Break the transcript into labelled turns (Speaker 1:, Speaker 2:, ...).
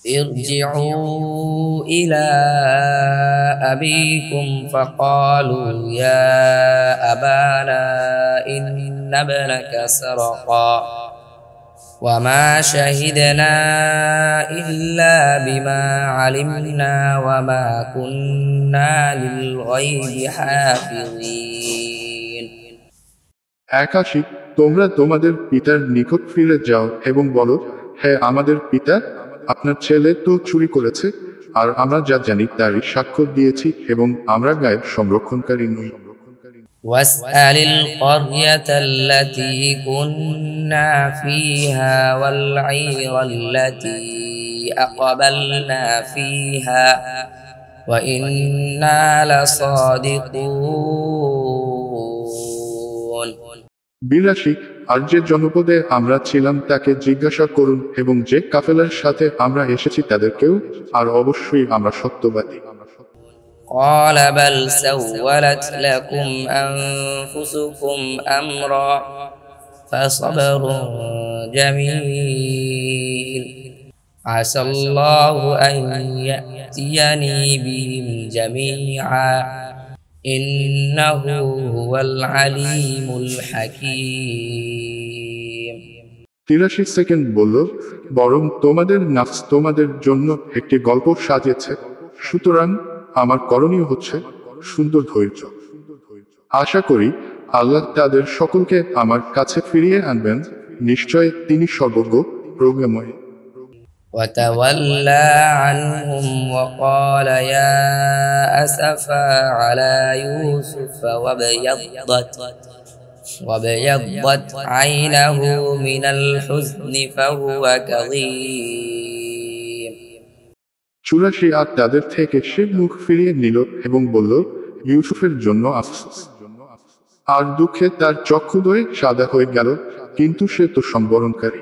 Speaker 1: ارجعوا إلى أبيكم فقالوا يا أبانا إن ابنك سرقا وما شهدنا إلا بما علمنا وما كنا للغيب حافظين
Speaker 2: একাশী তোমরা তোমাদের পিতার নিকট ফিরে যাও এবং বলো, হে আমাদের পিতা, আপনার ছেলে তো চুরি করেছে, আর আমরা যা জানি তারই সাক্ষ্য দিয়েছি এবং আমরা গায়েব সংরক্ষণকারী নই।
Speaker 1: واسأل القرية التي كنا فيها والعير التي أقبلنا فيها وإنا لصادقون
Speaker 2: 82 আর যে জনপদে আমরা ছিলাম তাকে জিজ্ঞাসা করুন এবং যে কাফেলার সাথে আমরা এসেছি তাদেরকেও, আর অবশ্যই আমরা সত্যবাদী।
Speaker 1: قال بل سولت لكم أنفسكم أمرا فصبر جميل عسى الله أن يأتيني بهم جميعا إنه هو العليم الحكيم
Speaker 2: 83 সেকেন্ড বলল, বরং তোমাদের নাফস তোমাদের জন্য একটি গল্প সাজিয়েছে, সুতরাং আমার করণীয় হচ্ছে সুন্দর ধৈর্য। আশা করি আল্লাহ তাদের সকলকে আমার কাছে ফিরিয়ে আনবেন, নিশ্চয় তিনি সর্বজ্ঞ প্রজ্ঞাময়।
Speaker 1: وتولى عنهم وقال يا أسفا على يوسف وابيضت عينه من الحزن فهو كظيم
Speaker 2: 84 আর তাদের থেকে সে মুখ ফিরিয়ে নিল এবং বলল, ইউসুফের জন্য আফসোস। আর দুঃখে তার চক্ষুদ্বয় সাদা হয়ে গেল, কিন্তু সে তো সংবরণকারী।